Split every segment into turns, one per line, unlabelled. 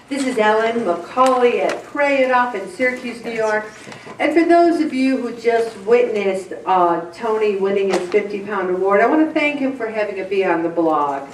This is Ellen McCauley at Pray It Up in Syracuse, New York. And for those of you who just witnessed Tony winning his 50-pound award, I want to thank him for having it be on the blog.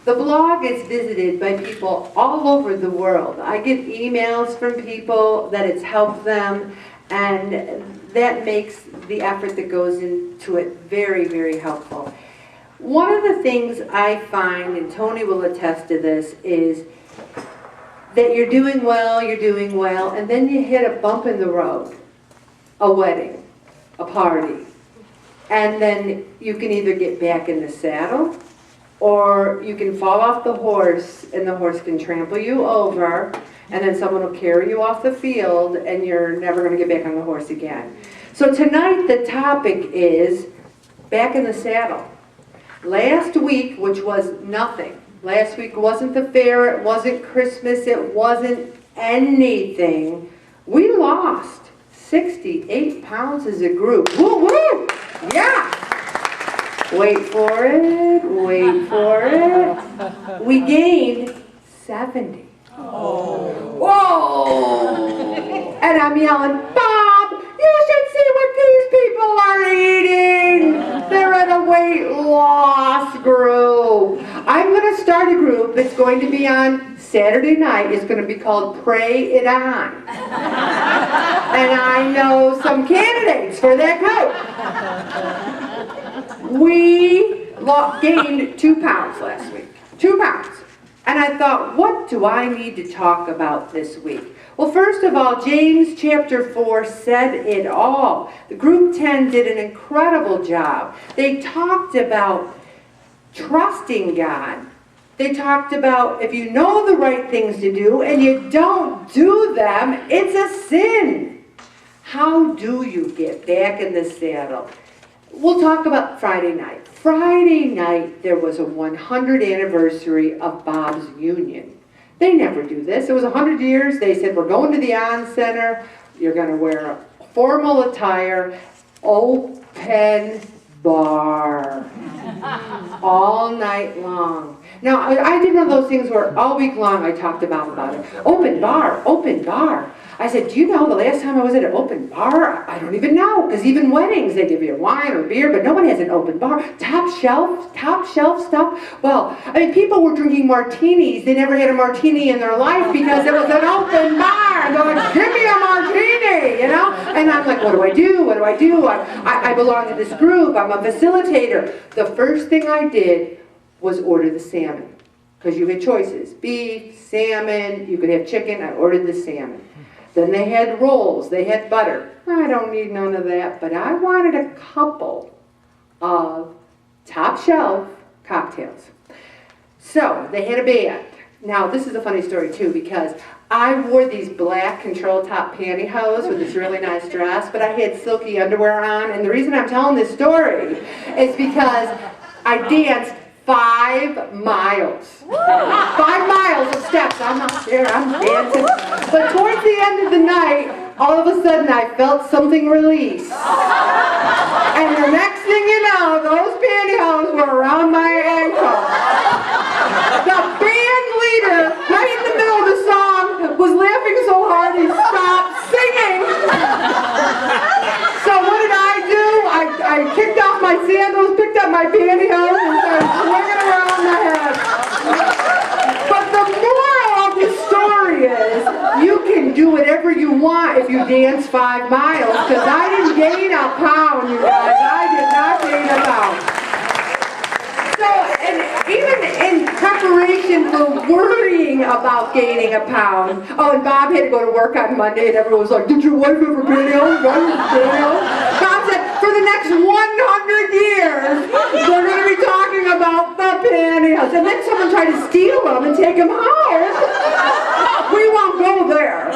The blog is visited by people all over the world. I get emails from people that it's helped them, and that makes the effort that goes into it very, very helpful. One of the things I find, and Tony will attest to this, is that you're doing well, and then you hit a bump in the road, a wedding, a party, and then you can either get back in the saddle, or you can fall off the horse, and the horse can trample you over, and then someone will carry you off the field, and you're never going to get back on the horse again. So tonight the topic is back in the saddle. Last week, which was nothing, last week wasn't the fair, it wasn't Christmas, it wasn't anything. We lost 68 pounds as a group. Woo woo! Yeah! Wait for it, wait for it. We gained 70. Oh. Whoa! And I'm yelling, Bob, you should see what these people are eating. They're in a weight loss group. I'm going to start a group that's going to be on Saturday night. It's going to be called Pray It On. And I know some candidates for that group. We gained 2 pounds last week. 2 pounds. And I thought, what do I need to talk about this week? Well, first of all, James chapter 4 said it all. The group 10 did an incredible job. They talked about trusting God. They talked about if you know the right things to do and you don't do them, it's a sin. How do you get back in the saddle? We'll talk about Friday night. Friday night, there was a 100th anniversary of Bob's Union. They never do this. It was 100 years. They said, we're going to the On Center. You're going to wear a formal attire, open bar, all night long. Now, I did one of those things where all week long I talked about it. Open bar, open bar. I said, do you know the last time I was at an open bar? I don't even know, because even weddings, they give you wine or beer, but no one has an open bar. Top shelf stuff. Well, I mean, people were drinking martinis. They never had a martini in their life because it was an open bar. I'm going, give me a martini, you know? And I'm like, what do I do? What do I do? I belong to this group. I'm a facilitator. The first thing I did was order the salmon, because you had choices. Beef, salmon, you could have chicken. I ordered the salmon. Then they had rolls, they had butter. I don't need none of that, but I wanted a couple of top shelf cocktails. So they had a band. Now this is a funny story too, because I wore these black control top pantyhose with this really nice dress, but I had silky underwear on, and the reason I'm telling this story is because I danced 5 miles. 5 miles of steps. I'm not there, I'm dancing. But towards the end of the night, all of a sudden I felt something release. And the next thing you know, those pantyhose were around my ankle. The band leader, right in the middle of the song, was laughing so hard he stopped singing. So what did I do? I kicked off my sandals, picked up my pantyhose, and started swinging around my head. But the moral of the story is, you can do whatever you want if you dance 5 miles, because I didn't gain a pound, you guys. I did not gain a pound. So, and even in preparation for worrying about gaining a pound, oh, and Bob had to go to work on Monday, and everyone was like, did your wife ever pantyhose? Bob said, for the next 100 years, they're going to be talking about the pantyhose. And then someone tried to steal them and take them home. We won't go there.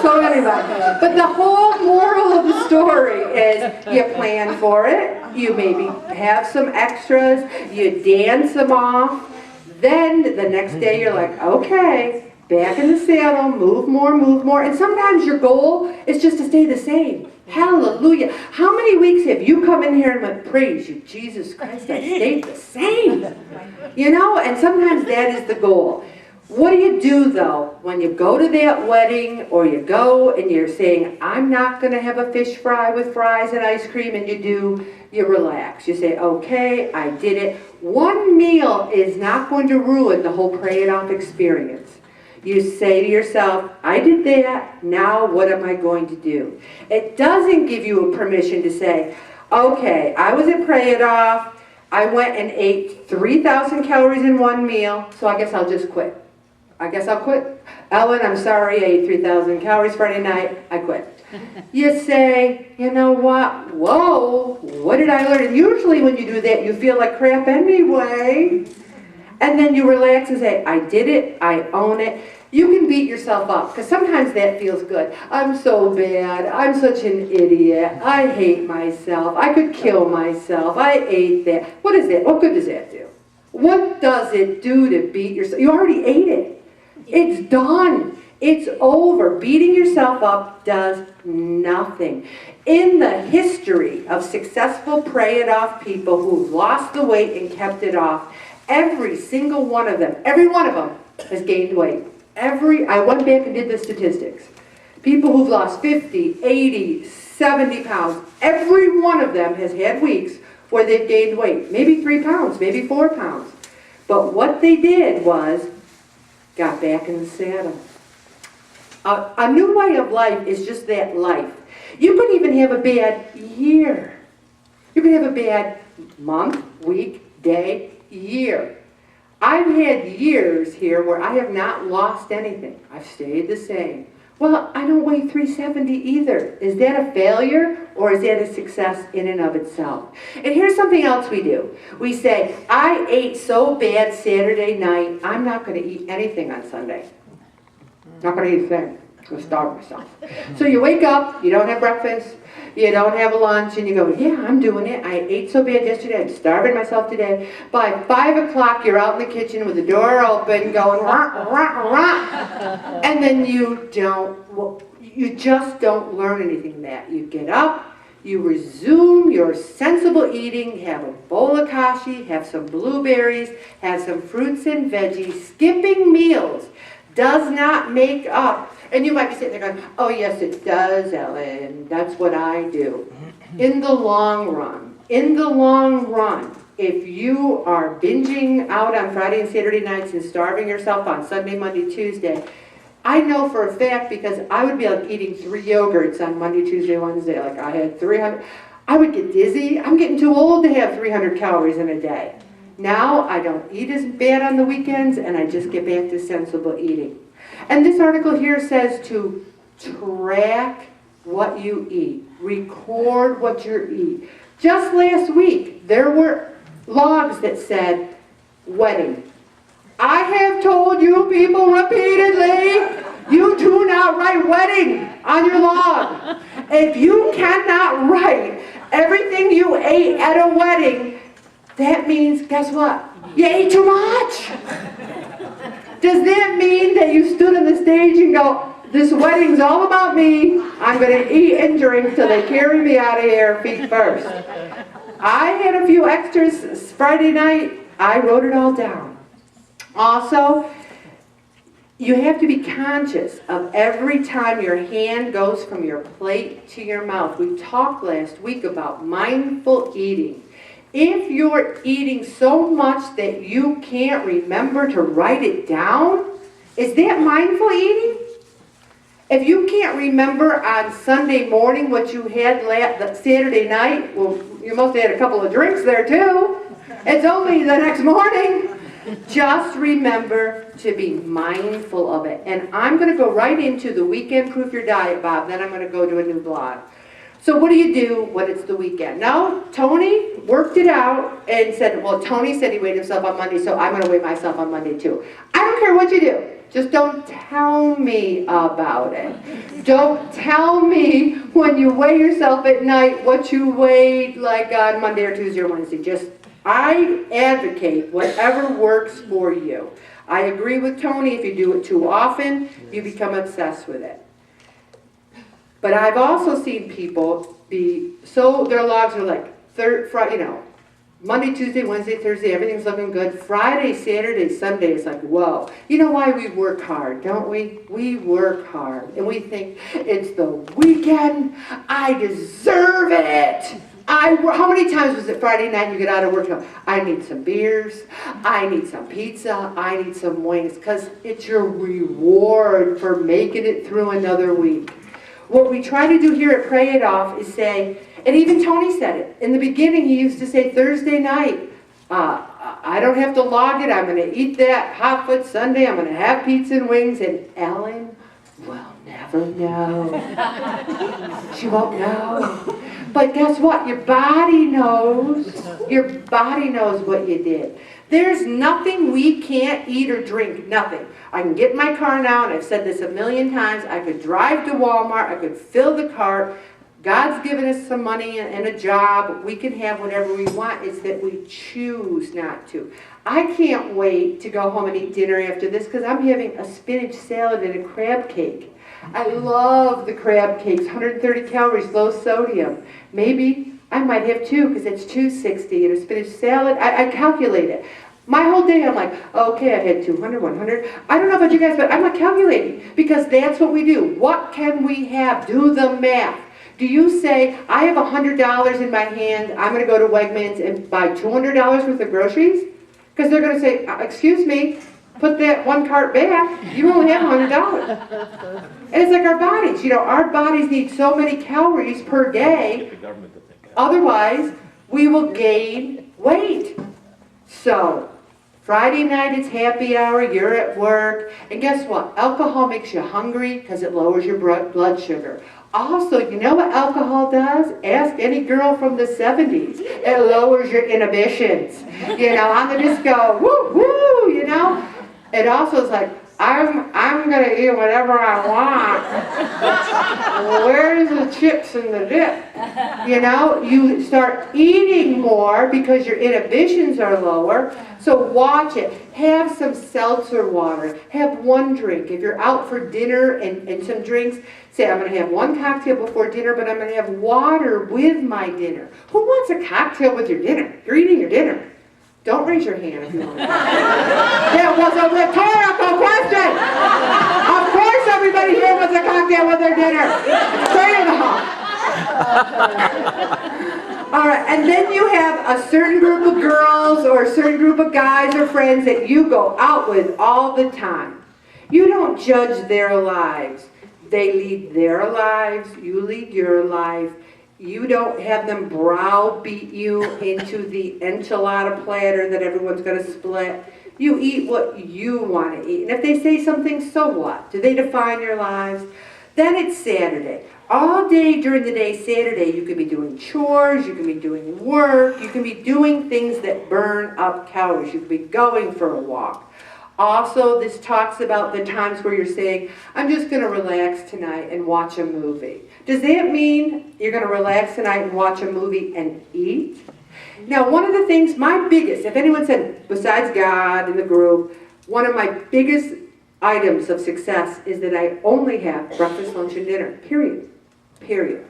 So anyway, but the whole moral of the story is you plan for it, you maybe have some extras, you dance them off, then the next day you're like, okay, back in the saddle, move more, and sometimes your goal is just to stay the same. Hallelujah. How many weeks have you come in here and went, praise you, Jesus Christ, I stayed the same? You know, and sometimes that is the goal. What do you do, though, when you go to that wedding or you go and you're saying, I'm not going to have a fish fry with fries and ice cream, and you relax. You say, okay, I did it. One meal is not going to ruin the whole pray it off experience. You say to yourself, I did that, now what am I going to do? It doesn't give you a permission to say, okay, I was at Pray It Off, I went and ate 3,000 calories in one meal, so I guess I'll just quit. I guess I'll quit. Ellen, I'm sorry, I ate 3,000 calories Friday night, I quit. You say, you know what, whoa, what did I learn? And usually when you do that, you feel like crap anyway. And then you relax and say, I did it, I own it. You can beat yourself up, because sometimes that feels good. I'm so bad, I'm such an idiot, I hate myself, I could kill myself, I ate that. What is that? What good does that do? What does it do to beat yourself? You already ate it. It's done. It's over. Beating yourself up does nothing. In the history of successful pray it off people who've lost the weight and kept it off, every single one of them, every one of them has gained weight. I went back and did the statistics. People who've lost 50, 80, 70 pounds, every one of them has had weeks where they've gained weight. Maybe 3 pounds, maybe 4 pounds. But what they did was got back in the saddle. A new way of life is just that life. You could even have a bad year. You could have a bad month, week, day, year. I've had years here where I have not lost anything. I've stayed the same. Well, I don't weigh 370 either. Is that a failure or is that a success in and of itself? And here's something else we do. We say, I ate so bad Saturday night, I'm not going to eat anything on Sunday. Not going to eat a thing. I'm going to starve myself. So you wake up, you don't have breakfast, you don't have a lunch, and you go, yeah, I'm doing it. I ate so bad yesterday, I'm starving myself today. By 5 o'clock, you're out in the kitchen with the door open, going, rah, rah, rah. And then you just don't learn anything from that. You get up, you resume your sensible eating, have a bowl of kashi, have some blueberries, have some fruits and veggies. Skipping meals does not make up. And you might be sitting there going, oh yes it does, Ellen, that's what I do. In the long run, if you are binging out on Friday and Saturday nights and starving yourself on Sunday, Monday, Tuesday, I know for a fact, because I would be like eating 3 yogurts on Monday, Tuesday, Wednesday, like I had 300, I would get dizzy. I'm getting too old to have 300 calories in a day. Now I don't eat as bad on the weekends, and I just get back to sensible eating. And this article here says to track what you eat. Record what you eat. Just last week, there were logs that said, wedding. I have told you people repeatedly, you do not write wedding on your log. If you cannot write everything you ate at a wedding, that means, guess what? You ate too much. Does that mean that you stood on the stage and go, this wedding's all about me, I'm going to eat and drink till they carry me out of here feet first? I had a few extras Friday night. I wrote it all down. Also, you have to be conscious of every time your hand goes from your plate to your mouth. We talked last week about mindful eating. If you're eating so much that you can't remember to write it down, is that mindful eating? If you can't remember on Sunday morning what you had Saturday night, well, you must have had a couple of drinks there too. It's only the next morning. Just remember to be mindful of it. And I'm going to go right into the weekend proof your diet, Bob. Then I'm going to go to a new blog. So what do you do when it's the weekend? Now, Tony worked it out and said, well, Tony said he weighed himself on Monday, so I'm going to weigh myself on Monday too. I don't care what you do. Just don't tell me about it. Don't tell me when you weigh yourself at night what you weighed like on Monday or Tuesday or Wednesday. Just, I advocate whatever works for you. I agree with Tony, if you do it too often, you become obsessed with it. But I've also seen people be, so their logs are like Monday, Tuesday, Wednesday, Thursday, everything's looking good. Friday, Saturday, Sunday, it's like, whoa. You know why we work hard, don't we? We work hard. And we think, it's the weekend. I deserve it. How many times was it Friday night you get out of work? I need some beers. I need some pizza. I need some wings. Because it's your reward for making it through another week. What we try to do here at Pray It Off is say, and even Tony said it. In the beginning, he used to say Thursday night, I don't have to log it. I'm going to eat that hot foot Sunday. I'm going to have pizza and wings. And Ellen will never know. She won't know. But guess what? Your body knows. Your body knows what you did. There's nothing we can't eat or drink. Nothing. I can get in my car now, and I've said this a million times. I could drive to Walmart. I could fill the cart. God's given us some money and a job. We can have whatever we want. It's that we choose not to. I can't wait to go home and eat dinner after this because I'm having a spinach salad and a crab cake. I love the crab cakes, 130 calories, low sodium. Maybe I might have two because it's 260 and a spinach salad. I calculate it. My whole day I'm like, okay, I had 200, 100. I don't know about you guys, but I'm not calculating because that's what we do. What can we have? Do the math. Do you say, I have $100 in my hand, I'm going to go to Wegmans and buy $200 worth of groceries? Because they're going to say, excuse me, put that one cart back, you only have $100. And it's like our bodies. You know, our bodies need so many calories per day, otherwise we will gain weight. So, Friday night it's happy hour, you're at work, and guess what? Alcohol makes you hungry because it lowers your blood sugar. Also, you know what alcohol does? Ask any girl from the 70s. It lowers your inhibitions. You know, on the disco, woo, woo, you know? It also is like, I'm going to eat whatever I want. Where's the chips and the dip? You know, you start eating more because your inhibitions are lower. So watch it. Have some seltzer water. Have one drink. If you're out for dinner and some drinks, say, I'm going to have one cocktail before dinner, but I'm going to have water with my dinner. Who wants a cocktail with your dinner? You're eating your dinner. Don't raise your hand if you want to. That was a rhetorical question. Of course everybody here wants a cocktail with their dinner. Straight in the hall. All right, and then you have a certain group of girls or a certain group of guys or friends that you go out with all the time. You don't judge their lives. They lead their lives. You lead your life. You don't have them browbeat you into the enchilada platter that everyone's going to split. You eat what you want to eat. And if they say something, so what? Do they define your lives? Then it's Saturday. All day during the day, Saturday, you can be doing chores, you can be doing work, you can be doing things that burn up calories. You can be going for a walk. Also, this talks about the times where you're saying, I'm just going to relax tonight and watch a movie. Does that mean you're going to relax tonight and watch a movie and eat? Now, one of the things, my biggest, if anyone said, besides God and the group, one of my biggest items of success is that I only have breakfast, lunch, and dinner, period. Period.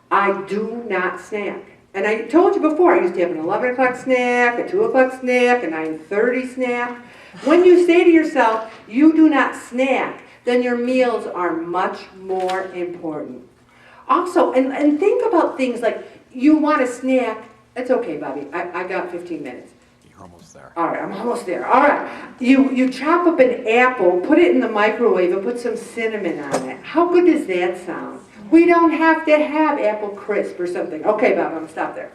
I do not snack. And I told you before, I used to have an 11 o'clock snack, a 2 o'clock snack, a 9:30 snack. When you say to yourself, you do not snack, then your meals are much more important. Also, and think about things like, you want a snack, it's okay, Bobby, I got 15 minutes.
You're almost there.
All right, I'm almost there. All right, you chop up an apple, put it in the microwave, and put some cinnamon on it. How good does that sound? We don't have to have apple crisp or something. Okay, Bob, I'm going to stop there.